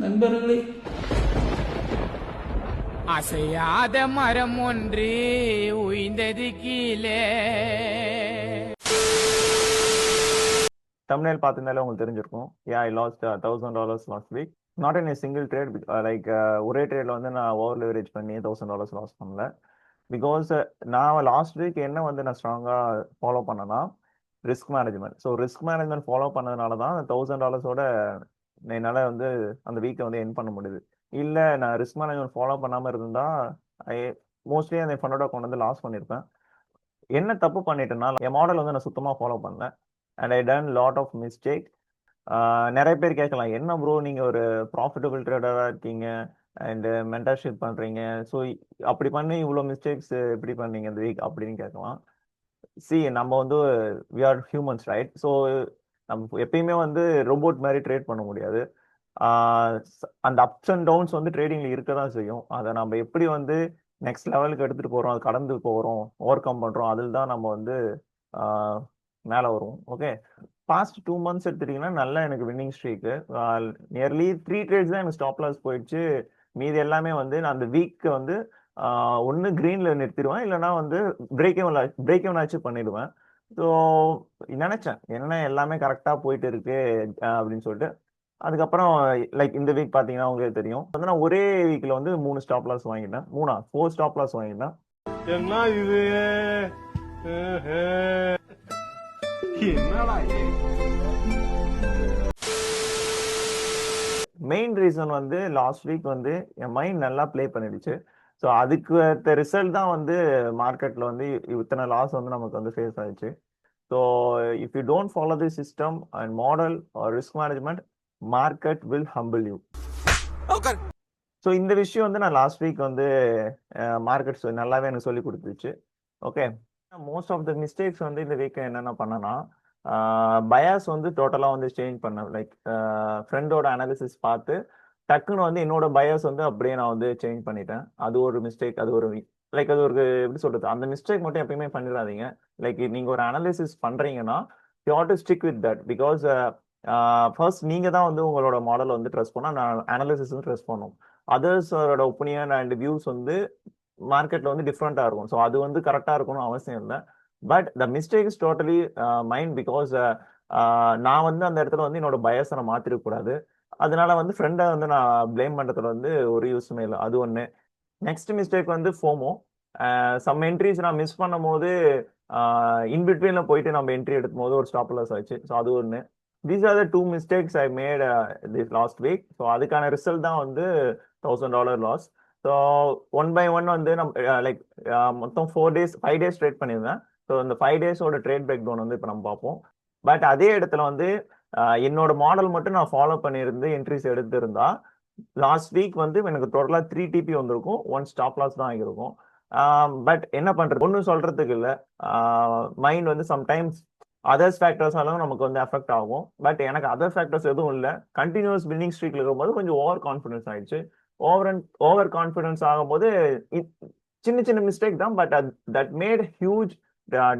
நண்பர்களே, அசையாத மரம் ஒன்று உய்ந்தது கீழே. thumbnail பார்த்திருந்தாலே உங்களுக்கு தெரிஞ்சிருக்கும். ஐ last $1000 last week. Not in a single trade. Like ஒரே ட்ரேட்ல வந்து நான் ஓவர் லெவரேஜ் பண்ணி $1000 லாஸ் பண்ணல. பிகாஸ் நான் லாஸ்ட் வீக் என்ன வந்து நான் ஸ்ட்ராங்கா ஃபாலோ பண்ணேன்னா risk management. So risk management follow பண்ணதுனால தான் $1000 என்னால் வந்து அந்த வீக்கை வந்து என் பண்ண முடியுது. இல்லை நான் ரிஸ்க் மேனேஜ்மெண்ட் ஃபாலோ பண்ணாமல் இருந்தா மோஸ்ட்லி அந்த ஃபண்டோட கொண்டு வந்து லாஸ் பண்ணியிருப்பேன். என்ன தப்பு பண்ணிட்டேன்னா என் மாடல் வந்து நான் சுத்தமாக ஃபாலோ பண்ணேன். And I done lot of mistake. நிறைய பேர் கேட்கலாம், என்ன ப்ரோ நீங்கள் ஒரு ப்ராஃபிட்டபிள் ட்ரேடராக இருக்கீங்க அண்ட் மென்டர்ஷிப் பண்ணுறீங்க, ஸோ அப்படி பண்ணி இவ்வளோ மிஸ்டேக்ஸ் எப்படி பண்ணீங்க இந்த வீக் அப்படின்னு கேட்கலாம். நம்ம வந்து we are humans, right? So நம்ம எப்பயுமே வந்து ரோபோட் மாதிரி ட்ரேட் பண்ண முடியாது. அந்த அப்ஸ் அண்ட் டவுன்ஸ் வந்து ட்ரேடிங்ல இருக்க தான் செய்யும். அதை நம்ம எப்படி வந்து நெக்ஸ்ட் லெவலுக்கு எடுத்துட்டு போறோம், அது கடந்து போகிறோம், ஓவர் கம் பண்றோம், அதில் தான் நம்ம வந்து மேலே வருவோம். ஓகே, பாஸ்ட் 2 months எடுத்துட்டீங்கன்னா நல்லா எனக்கு வின்னிங் ஸ்ட்ரீக்கு. நியர்லி 3 ட்ரேட்ஸ் தான் எனக்கு ஸ்டாப் லாஸ் போயிடுச்சு. மீதி எல்லாமே வந்து நான் அந்த வீக்கு வந்து ஒன்று க்ரீன்ல நிறுத்திடுவேன், இல்லைன்னா வந்து பிரேக் even ஆச்சு பண்ணிடுவேன். ஸோ நினைச்சேன் என்ன எல்லாமே கரெக்டாக போயிட்டு இருக்கு அப்படின்னு சொல்லிட்டு. அதுக்கப்புறம் லைக் இந்த வீக் பார்த்தீங்கன்னா உங்களுக்கு தெரியும் வந்து நான் ஒரே வீக்ல வந்து 3 ஸ்டாப் லாஸ் வாங்கிட்டேன். 4 ஸ்டாப் லாஸ் வாங்கிட்டேன். என்ன இது? என்னடா மெயின் ரீசன் வந்து லாஸ்ட் வீக் வந்து என் மைண்ட் நல்லா ப்ளே பண்ணிடுச்சு. ஸோ அதுக்கு ரிசல்ட் தான் வந்து மார்க்கெட்ல வந்து இத்தனை லாஸ் வந்து நமக்கு வந்து ஃபேஸ் ஆயிடுச்சு. So if you don't follow the system and model or risk management, market will humble you. So இந்த விஷயம் வந்து நான் லாஸ்ட் வீக் வந்து மார்க்கெட்ஸ் நல்லாவே எனக்கு சொல்லி கொடுத்துச்சு. Okay, most of the mistakes வந்து இந்த வீக் என்னென்ன பண்ணனா, பயாஸ் வந்து டோட்டலாக வந்து சேஞ்ச் பண்ணேன். லைக் ஃப்ரெண்டோட அனாலிசிஸ் பார்த்து டக்குன்னு வந்து என்னோட பயாஸ் வந்து அப்படியே நான் வந்து சேஞ்ச் பண்ணிட்டேன். அது ஒரு மிஸ்டேக். அது ஒரு லைக் அது ஒரு எப்படி சொல்றது, அந்த மிஸ்டேக் மட்டும் எப்பயுமே பண்ணிடாதீங்க. லைக் நீங்க ஒரு அனாலிசிஸ் பண்றீங்கன்னா you have to stick with that. Because first நீங்க தான் வந்து உங்களோட மாடல் வந்து ட்ரெஸ் பண்ணா, நான் அனாலிசிஸ் வந்து ட்ரெஸ் பண்ணும். அதர்ஸோட ஒப்பீனியன் அண்ட் வியூஸ் வந்து மார்க்கெட்ல வந்து டிஃப்ரெண்டா இருக்கும். ஸோ அது வந்து கரெக்டா இருக்கணும் அவசியம் இல்லை. But the mistake is totally mind. Because நான் வந்து அந்த இடத்துல வந்து என்னோட பயஸை நான் மாத்திருக்க கூடாது. அதனால வந்து ஃப்ரெண்டை வந்து நான் பிளேம் பண்றதுல வந்து ஒரு யூஸுமே இல்லை. அது ஒன்று. நெக்ஸ்ட் மிஸ்டேக் வந்து ஃபோமோ. சம் என்ட்ரிஸ் நான் மிஸ் பண்ணும் போது இன்பிட்வீன்ல போயிட்டு நம்ம என்ட்ரி எடுக்கும் போது ஒரு ஸ்டாப் லாஸ் ஆச்சு. ஸோ அது ஒன்று. These are the 2 mistakes I made this last week. So அதுக்கான ரிசல்ட் தான் வந்து $1000 லாஸ். ஸோ 1 by 1 வந்து நம்ம லைக் மொத்தம் 5 days ட்ரேட் பண்ணியிருந்தேன். ஸோ இந்த 5 days ட்ரேட் பிரேக் டவுன் வந்து இப்போ நம்ம பார்ப்போம். பட் அதே இடத்துல வந்து என்னோட மாடல் மட்டும் நான் ஃபாலோ பண்ணியிருந்து என்ட்ரிஸ் எடுத்திருந்தா லாஸ்ட் வீக் வந்து எனக்கு டோட்டலாக 3 TP வந்திருக்கும், 1 ஸ்டாப் லாஸ் தான் ஆகிருக்கும். பட் என்ன பண்றது, ஒன்றும் சொல்றதுக்கு இல்லை. மைண்ட் வந்து சம்டைம்ஸ் அதர்ஸ் ஃபேக்டர்ஸாலும் நமக்கு வந்து அஃபெக்ட் ஆகும். பட் எனக்கு அதர் ஃபேக்டர்ஸ் எதுவும் இல்லை. கண்டினியூஸ் வின்னிங் ஸ்ட்ரீக்ல இருக்கும்போது கொஞ்சம் ஓவர் கான்ஃபிடன்ஸ் ஆயிடுச்சு. ஓவர் கான்ஃபிடன்ஸ் ஆகும்போது சின்ன சின்ன மிஸ்டேக் தான், but that made huge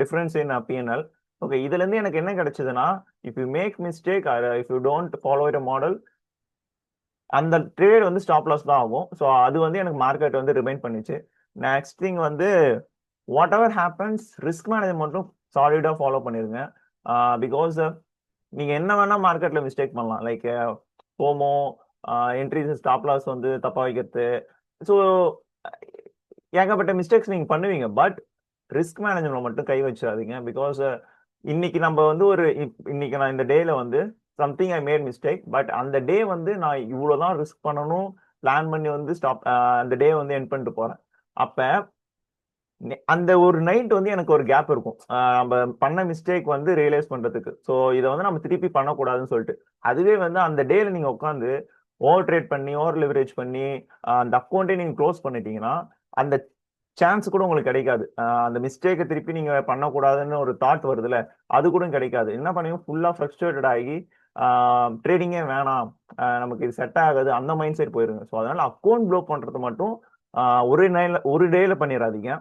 difference in PNL. Okay, இதுல இருந்து எனக்கு என்ன கிடைச்சதுன்னா, if you make mistake, if you don't follow your model, அந்த ட்ரேட் வந்து ஸ்டாப் லாஸ் தான் ஆகும். ஸோ அது வந்து எனக்கு மார்க்கெட் வந்து ரிமைண்ட் பண்ணிச்சு. நெக்ஸ்ட் திங் வந்து வாட் எவர் ஹேப்பன்ஸ், ரிஸ்க் மேனேஜ்மெண்ட்டும் சாலிடா ஃபாலோ பண்ணிருங்க. பிகாஸ் நீங்க என்ன வேணா மார்க்கெட்ல மிஸ்டேக் பண்ணலாம். Like FOMO, entries, stop loss வந்து தப்பா வைக்கிறது. ஸோ ஏகப்பட்ட மிஸ்டேக்ஸ் நீங்க பண்ணுவீங்க. பட் ரிஸ்க் மேனேஜ்மெண்ட் மட்டும் கை வச்சிடாதீங்க. பிகாஸ் இன்னைக்கு நம்ம வந்து இன்னைக்கு நான் இந்த டேல வந்து something I made mistake. But அந்த டே வந்து நான் இவ்வளவுதான் ரிஸ்க் பண்ணணும் பிளான் பண்ணி வந்து அந்த டே வந்து எண்ட் பண்ணிட்டு போறேன். அப்ப அந்த ஒரு நைட் வந்து எனக்கு ஒரு கேப் இருக்கும் நம்ம பண்ண மிஸ்டேக் வந்து ரியலைஸ் பண்றதுக்கு. ஸோ இதை வந்து நம்ம திருப்பி பண்ணக்கூடாதுன்னு சொல்லிட்டு, அதுவே வந்து அந்த டேல நீங்க உட்காந்து ஓவர் ட்ரேட் பண்ணி ஓவர் லெவரேஜ் பண்ணி அந்த அக்கௌண்ட்டே நீங்க க்ளோஸ் பண்ணிட்டீங்கன்னா அந்த சான்ஸ் கூட உங்களுக்கு கிடைக்காது. அந்த மிஸ்டேக்கை திருப்பி நீங்க பண்ணக்கூடாதுன்னு ஒரு தாட் வருதுல்ல, அது கூட கிடைக்காது. என்ன பண்ணுவீங்க, ஃபுல்லா ஃப்ரஸ்ட்ரேட்டட் ஆகி ட்ரேடிங்கே வேணாம், நமக்கு இது செட் ஆகாது, அந்த மைண்ட் செட் போயிருங்க. ஸோ அதனால அக்கௌண்ட் ப்ளோ பண்றது மட்டும் ஒரு டேல பண்ணிடாதீங்க.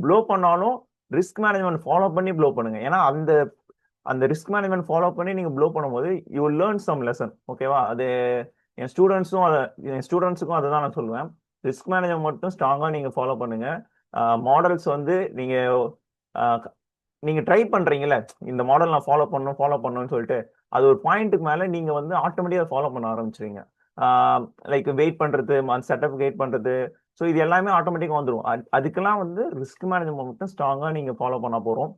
ப்ளோ பண்ணாலும் ரிஸ்க் மேனேஜ்மெண்ட் ஃபாலோ பண்ணி ப்ளோ பண்ணுங்க. ஏன்னா அந்த ரிஸ்க் மேனேஜ்மெண்ட் ஃபாலோ பண்ணி நீங்க ப்ளோ பண்ணும்போது யூ லேர்ன் சம் லெசன். ஓகேவா? அது என் ஸ்டூடெண்ட்ஸுக்கும் அதை தான் நான் சொல்லுவேன். ரிஸ்க் மேனேஜ்மெண்ட் மட்டும் ஸ்ட்ராங்காக நீங்கள் ஃபாலோ பண்ணுங்க. மாடல்ஸ் வந்து நீங்கள் ட்ரை பண்ணுறீங்கல்ல, இந்த மாடல் நான் ஃபாலோ பண்ணணும்னு சொல்லிட்டு அது ஒரு பாயிண்ட்டுக்கு மேலே நீங்கள் வந்து ஆட்டோமேட்டிக்காக ஃபாலோ பண்ண ஆரம்பிச்சிருங்க. லைக் வெயிட் பண்ணுறது, அந்த செட்டப் வெயிட் பண்ணுறது, ஸோ இது எல்லாமே ஆட்டோமேட்டிக்காக வந்துடும். அதுக்கெல்லாம் வந்து ரிஸ்க் மேனேஜ்மெண்ட் மட்டும் ஸ்ட்ராங்காக நீங்கள் ஃபாலோ பண்ண போகிறோம்.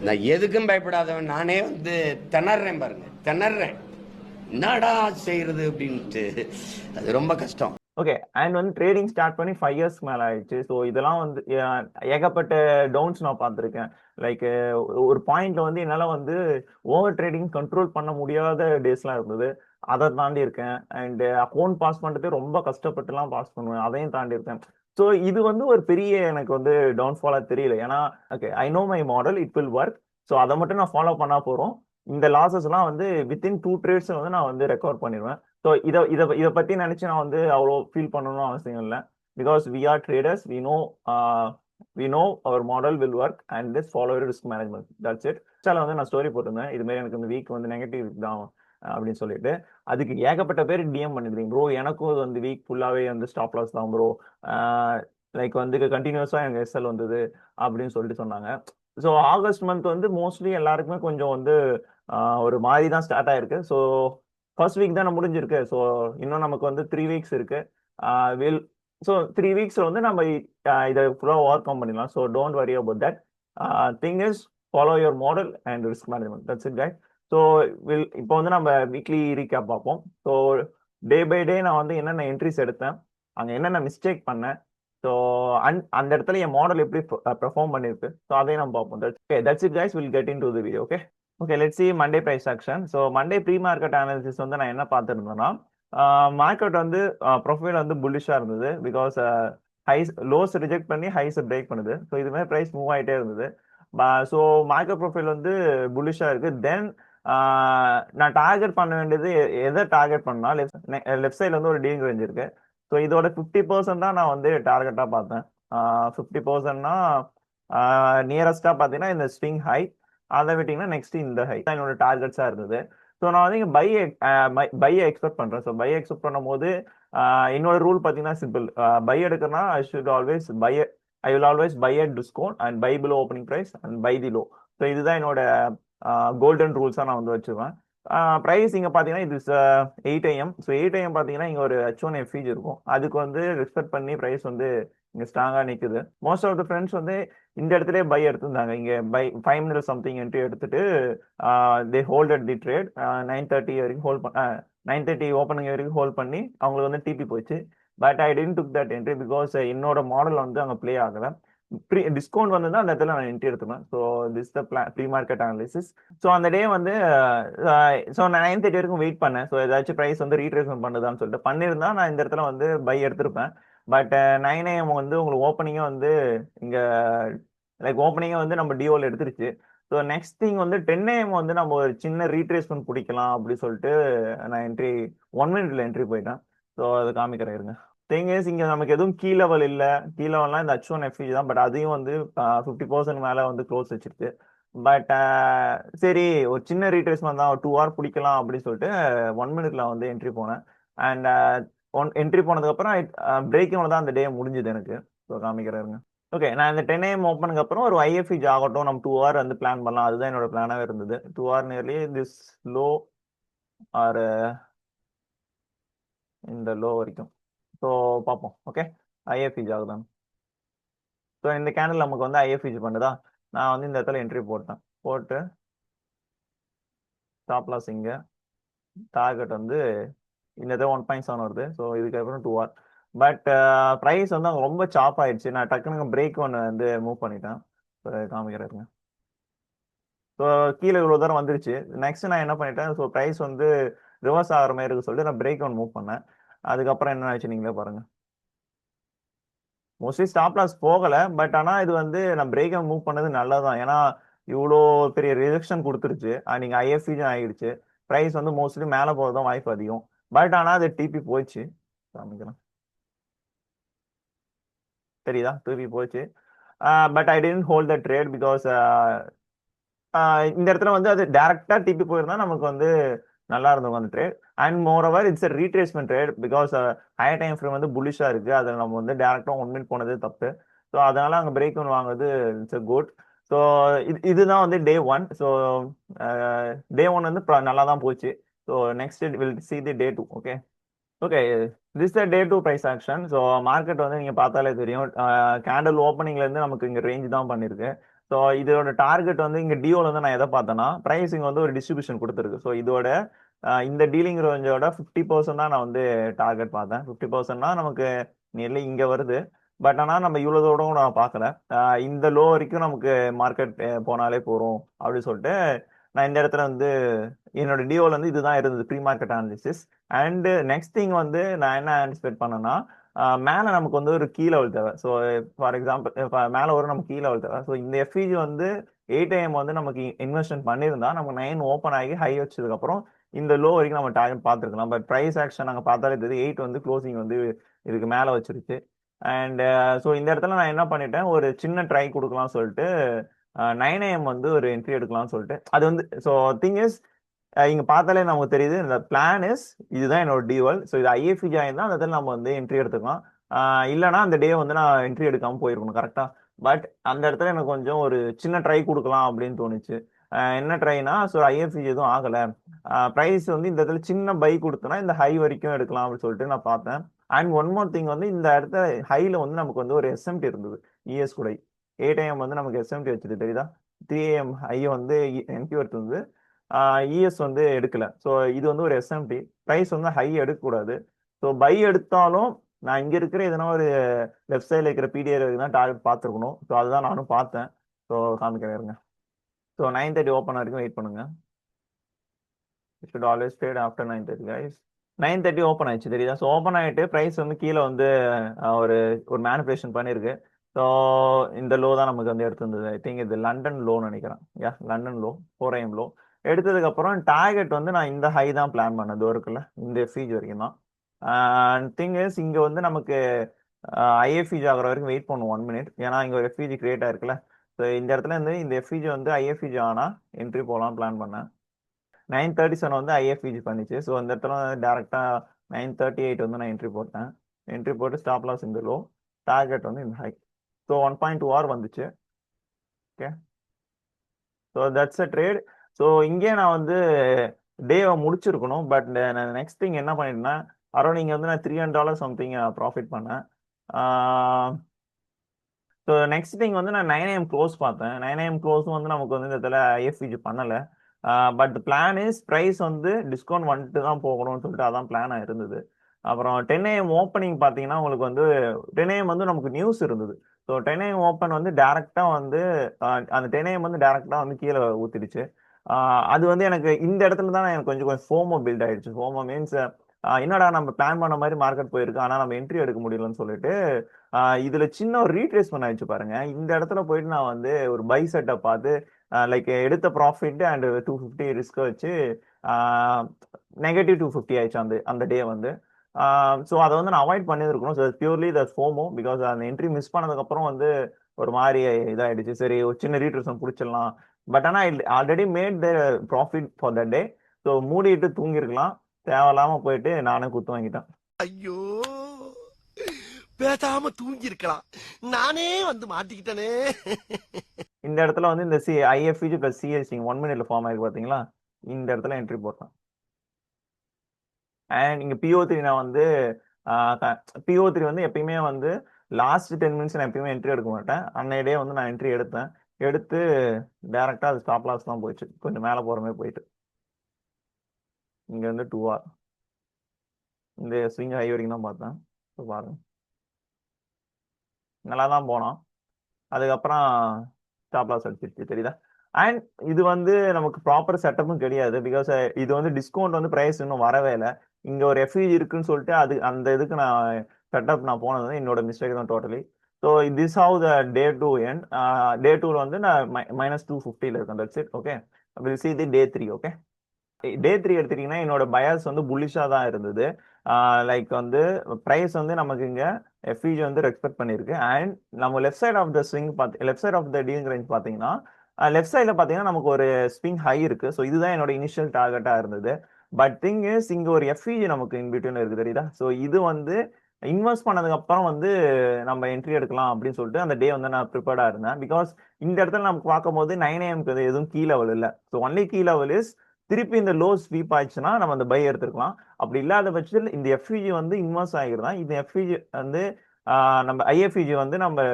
நான் எதுக்கும் பயப்படாதவன், நானே வந்து திணறேன் பாருங்க, திணறேன் என்னடா செய்யறது அப்படின்ட்டு. அது ரொம்ப கஷ்டம். ஓகே, அண்ட் வந்து ட்ரேடிங் ஸ்டார்ட் பண்ணி 5 இயர்ஸ் மேலே ஆயிடுச்சு. ஸோ இதெல்லாம் வந்து ஏகப்பட்ட டவுன்ஸ் நான் பார்த்துருக்கேன். லைக் ஒரு பாயிண்ட்ல வந்து என்னால் வந்து ஓவர் ட்ரேடிங் கண்ட்ரோல் பண்ண முடியாத டேஸ்லாம் இருந்தது. அதை தாண்டி இருக்கேன். அண்ட் அக்கௌண்ட் பாஸ் பண்ணுறது ரொம்ப கஷ்டப்பட்டுலாம் பாஸ் பண்ணுவேன், அதையும் தாண்டி இருக்கேன். ஸோ இது வந்து ஒரு பெரிய எனக்கு வந்து டவுன்ஃபாலாக தெரியல. ஏன்னா okay, I know my model, it will work. So அதை மட்டும் நான் ஃபாலோ பண்ணா போகிறோம். இந்த லாசஸ்லாம் வந்து வித்தின் 2 trades வந்து நான் வந்து ரெக்கவர் பண்ணிடுவேன். ஸோ இதை பற்றி நினச்சி நான் வந்து அவ்வளோ ஃபீல் பண்ணணும்னு அவசியம் இல்லை. Because we are traders, we know our model will work and this follow risk management, that's it. சால வந்து நான் ஸ்டோரி போட்டிருந்தேன், இதுமாரி எனக்கு இந்த வீக் வந்து நெகட்டிவ் தான் அப்படின்னு சொல்லிட்டு. அதுக்கு ஏகப்பட்ட பேர் டிஎம் பண்ணிருக்கீங்க, ப்ரோ எனக்கும் இது வந்து வீக் ஃபுல்லாகவே வந்து ஸ்டாப் லாஸ் தான் ப்ரோ, லைக் வந்து கண்டினியூஸாக எனக்கு எஸ்எல் வந்தது அப்படின்னு சொல்லிட்டு சொன்னாங்க. ஸோ ஆகஸ்ட் மந்த் வந்து மோஸ்ட்லி எல்லாருக்குமே கொஞ்சம் வந்து ஒரு மாதிரி தான் ஸ்டார்ட் ஆயிருக்கு. ஸோ ஃபர்ஸ்ட் வீக் தான் முடிஞ்சிருக்கு. ஸோ இன்னும் நமக்கு வந்து 3 weeks இருக்கு. வில் ஸோ 3 weeks வந்து நம்ம இதை ஃபுல்லாக ஓவர் கம் பண்ணிடலாம். So don't worry about that. Thing is follow your model and risk management, that's it guys. So இப்போ வந்து நம்ம வீக்லி ரீகேப் பார்ப்போம். ஸோ டே பை டே நான் வந்து என்னென்ன என்ட்ரிஸ் எடுத்தேன், அங்கே என்னென்ன மிஸ்டேக் பண்ணேன், ஸோ அந்த இடத்துல என் மாடல் எப்படி பெர்ஃபார்ம் பண்ணிருக்கு, ஸோ அதையும் நம்ம பார்ப்போம். That's it guys, will get into the video. Okay okay, let's see Monday price action. So Monday pre market analysis வந்து நான் என்ன பார்த்துருந்தேன்னா, மார்க்கெட் வந்து ப்ரொஃபைல் வந்து புல்லிஷாக இருந்தது. பிகாஸ் லோஸ் ரிஜெக்ட் பண்ணி ஹைஸ் பிரேக் பண்ணுது. ஸோ இதுமாதிரி ப்ரைஸ் மூவ் ஆகிட்டே இருந்தது. ஸோ மார்க்கெட் ப்ரொஃபைல் வந்து புல்லிஷாக இருக்கு. தென் நான் டார்கெட் பண்ண வேண்டியது எதை டார்கெட் பண்ணா, லெஃப்ட் சைடில் வந்து ஒரு டீலிங் ரேஞ்ச் இருக்கு. ஸோ இதோட 50% தான் நான் வந்து டார்கெட்டாக பார்த்தேன். 50%னா நியரஸ்டாக பார்த்தீங்கன்னா இந்த ஸ்விங் ஹை, அதை விட்டிங்கன்னா நெக்ஸ்ட் இந்த ஹை தான் என்னோட டார்கெட்ஸாக இருந்தது. ஸோ நான் வந்து இங்கே பையை எக்ஸ்பெக்ட் பண்ணுறேன். ஸோ பை எக்ஸ்பெக்ட் பண்ணும்போது என்னோட ரூல் பார்த்தீங்கன்னா சிம்பிள். பை எடுக்கிறனா I will always buy at discount and buy below opening price and buy the low. So இதுதான் என்னோட கோல்டன் ரூல்ஸாக நான் வந்து வச்சுருவேன். ப்ரைஸ் இங்கே பார்த்தீங்கன்னா இது 8 AM. ஸோ 8 AM பார்த்தீங்கன்னா இங்கே ஒரு H1 FEG இருக்கும். அதுக்கு வந்து ரெஸ்பெக்ட் பண்ணி ப்ரைஸ் வந்து இங்கே ஸ்ட்ராங்காக நிற்குது. மோஸ்ட் ஆஃப் த ஃப்ரெண்ட்ஸ் வந்து இந்த இடத்துல பை எடுத்திருந்தாங்க. இங்கே பை 5 minutes சம்திங் என்ட்ரி எடுத்துட்டு தே ஹோல்ட் அட் தி ட்ரேட் 9:30 வரைக்கும் ஹோல்ட் 9:30 ஓப்பனிங் வரைக்கும் ஹோல்ட் பண்ணி அவங்களுக்கு வந்து டிபி போச்சு. But I didn't took that entry because என்னோட மாடல் வந்து அங்கே ப்ளே ஆகலை. டிஸ்கவுண்ட் வந்து தான் அந்த இடத்துல நான் என்ட்ரி எடுத்துப்பேன். So this the pre market analysis. So அந்த டே வந்து ஸோ நான் 9:30 வரைக்கும் வெயிட் பண்ணேன். ஸோ ஏதாச்சும் ப்ரைஸ் வந்து ரீட்ரேஸ்மெண்ட் பண்ணுதான்னு சொல்லிட்டு பண்ணியிருந்தா நான் இந்த இடத்துல வந்து பை எடுத்திருப்பேன். பட் 9 AM வந்து உங்களுக்கு ஓப்பனிங்கே வந்து இங்கே லைக் ஓப்பனிங்கே வந்து நம்ம டிஓவில் எடுத்துருச்சு. ஸோ நெக்ஸ்ட் திங் வந்து 10 AM வந்து நம்ம ஒரு சின்ன ரீட்ரேஸ்மெண்ட் பிடிக்கலாம் அப்படின்னு சொல்லிட்டு நான் என்ட்ரி 1 minute என்ட்ரி போயிட்டேன். ஸோ அதை காமிக்கிறேன் இருங்க. திங் இஸ் இங்கே நமக்கு எதுவும் கீ லெவல் இல்லை. கீ லெவல்லாம் இந்த H1 FEG தான். பட் அதையும் வந்து 50% மேலே வந்து க்ளோஸ் வச்சிருக்கு. பட் சரி ஒரு சின்ன ரீட்ரேஸ்மெண்ட் தான், ஒரு 2 hour பிடிக்கலாம் அப்படின்னு சொல்லிட்டு 1 minute வந்து என்ட்ரி போனேன். அண்ட் என்ட்ரி போனதுக்கப்புறம் பிரேக்கிங் தான் அந்த டே முடிஞ்சுது எனக்கு. ஸோ காமிக்கிறேருங்க. ஓகே, நான் இந்த 10 AM ஓப்பனுக்கு அப்புறம் ஒரு IFEG ஆகட்டும், நம்ம 2 hour வந்து பிளான் பண்ணலாம், அதுதான் என்னோட பிளானாகவே இருந்தது. 2 hour nearly this low or இந்த லோ வரைக்கும். ஸோ பார்ப்போம். ஓகே, IFEG ஆகுதான். ஸோ இந்த கேண்டில் நமக்கு வந்து IFEG பண்ணுதா, நான் வந்து இந்த இடத்துல என்ட்ரி போட்டு ஸ்டாப் லாஸ் இங்கே டார்கெட் வந்து இந்த இடத்துல 1.7 வருது. ஸோ இதுக்கப்புறம் 2 hour. பட் ப்ரைஸ் வந்து அங்கே ரொம்ப சாப் ஆயிடுச்சு. நான் டக்குனு பிரேக் ஒன்று வந்து மூவ் பண்ணிட்டேன். ஸோ காமிக்கிறேங்க. ஸோ கீழே இவ்வளோ தூரம் வந்துருச்சு. நெக்ஸ்ட் நான் என்ன பண்ணிட்டேன், ஸோ ப்ரைஸ் வந்து ரிவர்ஸ் ஆகிற மாதிரி இருக்கு சொல்லிட்டு நான் பிரேக் ஒன் மூவ் பண்ணேன். அதுக்கப்புறம் என்ன ஆச்சு நீங்களே பாருங்க. மோஸ்ட்லி ஸ்டாப் லாஸ் போகலை. பட் ஆனால் இது வந்து நான் பிரேக் மூவ் பண்ணது நல்லதான். ஏன்னா இவ்வளோ பெரிய ரிஜெக்ஷன் கொடுத்துருச்சு. நீங்கள் IFEG ஆகிடுச்சு. ப்ரைஸ் வந்து மோஸ்ட்லி மேலே போகிறதும் வாய்ப்பு அதிகம். பட் ஆனால் அது டிபி போயிடுச்சு. காமிக்கிறேன், தெரியுதா, டிபி போயிடுச்சு. But I didn't hold the trade because இந்த இடத்துல வந்து அது டேரக்டா டிபி போயிருந்தா நமக்கு வந்து நல்லா இருந்தவங்க அந்த trade. And moreover it's a retracement trade because higher time frame வந்து புல்லிஷா இருக்கு. அதில் நம்ம வந்து டேரக்டா 1 மினிட் போனது தப்பு. ஸோ அதனால அங்கே பிரேக் ஒன் வாங்குறது இட்ஸ் குட். ஸோ இதுதான் வந்து day one. So day one வந்து நல்லா தான் போச்சு. So next will see the day two. Okay okay this day two price action. So market வந்து நீங்க பார்த்தாலே தெரியும், கேண்டல் ஓப்பனிங்ல இருந்து நமக்கு இங்க ரேஞ்ச் தான் பண்ணிருக்கு. ஸோ இதோட டார்கெட் வந்து இங்க டிஓல வந்து நான் எதை பார்த்தேன்னா, பிரைஸிங் வந்து ஒரு டிஸ்ட்ரிபியூஷன் கொடுத்துருக்கு. ஸோ இதோட இந்த டீலிங் ரேஞ்சோட 50% தான் நான் வந்து டார்கெட் பார்த்தேன். 50%னா நமக்கு நியர்லி இங்க வருது. பட் ஆனால் நம்ம இவ்வளோதோட நான் பார்க்கல. இந்த லோ வரைக்கும் நமக்கு மார்க்கெட் போனாலே போறோம் அப்படின்னு சொல்லிட்டு நான் இந்த இடத்துல வந்து என்னோட டிஓல வந்து இதுதான் இருந்தது pre market analysis. And next thing வந்து நான் என்ன ஆன்டிசிபேட் பண்ணேன்னா, மேலே நமக்கு வந்து ஒரு கீ லெவல் தேவை. ஸோ ஃபார் எக்ஸாம்பிள் மேலே ஒரு நமக்கு கீ லெவல் தேவை. ஸோ இந்த எஃப்இஜி வந்து 8 AM வந்து நமக்கு இன்வெஸ்ட்மெண்ட் பண்ணியிருந்தா நமக்கு 9 ஓப்பன் ஆகி ஹை வச்சதுக்கப்புறம் இந்த லோ வரைக்கும் நம்ம டார்கெட் பார்த்துருக்கலாம். பட் ப்ரைஸ் ஆக்ஷன் நாங்கள் பார்த்தாலே தெரியுது 8 வந்து க்ளோசிங் வந்து இதுக்கு மேலே வச்சிருச்சு. அண்ட் ஸோ இந்த இடத்துல நான் என்ன பண்ணிட்டேன், ஒரு சின்ன ட்ரை கொடுக்கலாம்னு சொல்லிட்டு 9 AM வந்து ஒரு என்ட்ரி எடுக்கலாம்னு சொல்லிட்டு அது வந்து ஸோ திங் இஸ் இங்க பார்த்தாலே நமக்கு தெரியுது இந்த பிளான் இஸ் இதுதான் என்னோட டிவல். ஸோ இது ஐஎஃப்இ ஜாயின் தான், அந்த இடத்துல நம்ம வந்து என்ட்ரி எடுத்துக்கலாம். இல்லைனா அந்த டே வந்து நான் என்ட்ரி எடுக்காம போயிருக்கணும் கரெக்டா. பட் அந்த இடத்துல எனக்கு கொஞ்சம் ஒரு சின்ன ட்ரை கொடுக்கலாம் அப்படின்னு தோணுச்சு. என்ன ட்ரைனா, ஸோ ஐஎஃப்இ எதுவும் ஆகலை, ப்ரைஸ் வந்து இந்த இடத்துல சின்ன பை கொடுத்தோன்னா இந்த ஹை வரைக்கும் எடுக்கலாம் அப்படின்னு சொல்லிட்டு நான் பார்த்தேன். அண்ட் ஒன் மோர் திங் வந்து இந்த இடத்துல ஹைல வந்து நமக்கு வந்து ஒரு எஸ்எம்டி இருந்தது இஎஸ் கூட. 8 AM வந்து நமக்கு எஸ்எம்டி வச்சுது தெரியுதா. 3 AM ஹை வந்து என்டி எடுத்து இஎஸ் வந்து எடுக்கல. ஸோ இது வந்து ஒரு எஸ்எம்டி. ப்ரைஸ் வந்து ஹை எடுக்கக்கூடாது. ஸோ பை எடுத்தாலும் நான் இங்க இருக்கிற எதனா ஒரு லெஃப்ட் சைடில் இருக்கிற பிடிஆர் தான் டார்கெட் பார்த்துருக்கணும். ஸோ அதுதான் நானும் பார்த்தேன். ஸோ காமிக்கிறேங்க. ஸோ 9:30 ஓப்பன் வரைக்கும் வெயிட் பண்ணுங்க. should always trade after 9:30 guys. 9:30 open ஆயிடுச்சு தெரியுதா. ஸோ ஓப்பன் ஆகிட்டு ப்ரைஸ் வந்து கீழே வந்து ஒரு ஒரு மேனிபுலேஷன் பண்ணியிருக்கு. ஸோ இந்த லோ தான் நமக்கு வந்து எடுத்திருந்தது. ஐ திங்க் இது லண்டன் லோன்னு நினைக்கிறேன். லண்டன் லோ 4 AM லோ எடுத்ததுக்கு அப்புறம் டார்கெட் வந்து நான் இந்த ஹை தான் பிளான் பண்ணது இருக்குல்ல, இந்த ஃபீஜ் வரைக்கும் தான். திங் இஸ் இங்க வந்து நமக்கு ஐஎஃப்இஜி ஆகிற வரைக்கும் வெயிட் பண்ணுவோம் 1 மினிட். ஏன்னா இங்க ஒரு எஃப்இஜி கிரியேட் ஆயிருக்குல்ல. ஸோ இந்த இடத்துல இருந்து இந்த எஃப்இஜி வந்து ஐஎஃப்இஜி ஆனா என்ட்ரி போகலாம் பிளான் பண்ணேன். 9:37 வந்து ஐஎஃப்இஜி பண்ணிச்சு. ஸோ இந்த இடத்துல டேரக்டா 9:38 வந்து நான் என்ட்ரி போட்டேன். என்ட்ரி போட்டு ஸ்டாப் லாஸ் இந்த லோ, டார்கெட் வந்து இந்த ஹை. ஸோ 1.2 hour வந்துச்சு. Okay so that's a trade. So இங்கே நான் வந்து டேவை முடிச்சிருக்கணும். பட் நெக்ஸ்ட் திங் என்ன பண்ணிட்டேன்னா, அரௌண்ட் இங்கே வந்து நான் $300 சம்திங் ப்ராஃபிட் பண்ணேன். ஸோ நெக்ஸ்ட் திங் வந்து நான் 9 AM க்ளோஸ் பார்த்தேன். 9 AM க்ளோஸும் வந்து நமக்கு வந்து இந்த இடத்துல ஐஎஃப்இஜி பண்ணலை. பட் பிளான் இஸ் ப்ரைஸ் வந்து டிஸ்கவுண்ட் வந்துட்டு தான் போகணும்னு சொல்லிட்டு அதான் பிளானாக இருந்தது. அப்புறம் 10 AM ஓப்பனிங் பார்த்தீங்கன்னா உங்களுக்கு வந்து 10 AM வந்து நமக்கு நியூஸ் இருந்தது. ஸோ 10 AM ஓப்பன் வந்து டேரெக்டாக வந்து அந்த 10 AM வந்து டேரெக்டாக வந்து கீழே ஊற்றிடுச்சு. அது வந்து எனக்கு இந்த இடத்துல தான் எனக்கு கொஞ்சம் ஃபோமோ பில்ட் ஆயிடுச்சு. ஃபோமோ மீன்ஸ் என்னடா நம்ம பிளான் பண்ண மாதிரி மார்க்கெட் போயிருக்கு, ஆனால் நம்ம என்ட்ரி எடுக்க முடியலன்னு சொல்லிட்டு இதுல சின்ன ஒரு ரீட்ரேஸ்மெண்ட் ஆயிடுச்சு பாருங்க. இந்த இடத்துல போயிட்டு நான் வந்து ஒரு பை செட்டை பார்த்து லைக் எடுத்த ப்ராஃபிட் அண்ட் 250 ரிஸ்க் வச்சு நெகட்டிவ் 250 ஆயிடுச்சு அந்த அந்த டே வந்து. ஸோ அதை வந்து நான் அவாய்ட் பண்ணியிருக்கணும். So purely the FM because அந்த என்ட்ரி மிஸ் பண்ணதுக்கப்புறம் வந்து ஒரு மாதிரி இதாயிடுச்சு. சரி ஒரு சின்ன ரீட்ரேஸ்மெண்ட் பிடிச்சிடலாம். பட் ஆனால் already made the profit for the day. So மூடிட்டு தூங்கிருக்கலாம், தேவையில்லாம போயிட்டு நானே குத்து வாங்கிட்டேன். ஐயோ பேசாம தூங்கி இருக்கலாம், நானே வந்து மாட்டிக்கிட்டனே. இந்த இடத்துல வந்து இந்த ஐஎஃப்இஜி பிளஸ் சிஎஸ்சி 1 மினிட்ல ஃபார்ம் ஆயிருக்கு பாத்தீங்களா. இந்த இடத்துல என்ட்ரி போட்டேன். அண்ட் இங்க PO3 நான் வந்து PO3 வந்து எப்பயுமே வந்து லாஸ்ட் 10 மினிட்ஸ் நான் எப்பயுமே என்ட்ரி எடுக்க மாட்டேன். அன்னைய டே வந்து நான் என்ட்ரி எடுத்தேன். எடுத்து டைரக்டா அது ஸ்டாப் லாஸ் தான் போயிடுச்சு. கொஞ்சம் மேலே போற மாதிரி போயிட்டு இங்க வந்து 2 hour இந்த ஸ்விங் ஹை வரைக்கும் தான் பார்த்தேன். பாருங்க நல்லா தான் போனோம். அதுக்கப்புறம் ஸ்டாப் லாஸ் அடிச்சிருச்சு தெரியுதா. அண்ட் இது வந்து நமக்கு ப்ராப்பர் செட்டப்பும் கிடையாது. பிகாஸ் இது வந்து டிஸ்கவுண்ட் வந்து ப்ரைஸ் இன்னும் வரவே இல்லை. இங்க ஒரு எஃப்இஜி இருக்குன்னு சொல்லிட்டு அது அந்த இதுக்கு நான் செட்டப் நான் போனது என்னோட மிஸ்டேக் தான் totally. So this how the day two end. Day டூல வந்து நான் -250 இருக்கேன். That's it. Okay will see the day 3. Okay day 3 எடுத்துட்டீங்கன்னா என்னோட பயாஸ் வந்து புல்லிஷா தான் இருந்தது. லைக் வந்து ப்ரைஸ் வந்து நமக்கு இங்க எஃப்இஜி வந்து ரெஸ்பெக்ட் பண்ணிருக்கு. அண்ட் நம்ம left side of the swing left side of the dealing range பார்த்தீங்கன்னா லெஃப்ட் சைடில் பார்த்தீங்கன்னா நமக்கு ஒரு ஸ்விங் ஹை இருக்கு. ஸோ இதுதான் என்னோட இனிஷியல் டார்கெட்டாக இருந்தது. பட் திங் இஸ் இங்க ஒரு எஃப்இஜி நமக்கு இன்பிட்வீன் இருக்கு தெரியுதா? ஸோ இது வந்து இன்வெஸ்ட் பண்ணதுக்கு அப்புறம் வந்து நம்ம என்ட்ரி எடுக்கலாம் அப்படின்னு சொல்லிட்டு அந்த டே வந்து நான் ப்ரிப்பேர்டா இருந்தேன். பிகாஸ் இந்த இடத்துல நமக்கு பார்க்கும்போது 9 AM எதுவும் கீ லெவல் இல்லை. So only key level is திருப்பி இந்த லோ ஸ்வீப் ஆயிடுச்சுன்னா நம்ம அந்த பை எடுத்துக்கலாம். அப்படி இல்லாத பட்சத்தில் இந்த எஃப்இஜி வந்து இன்வெஸ்ட் ஆகிருந்தா இந்த எஃப்இஜி வந்து நம்ம ஐஎஃப்இஜி வந்து நம்ம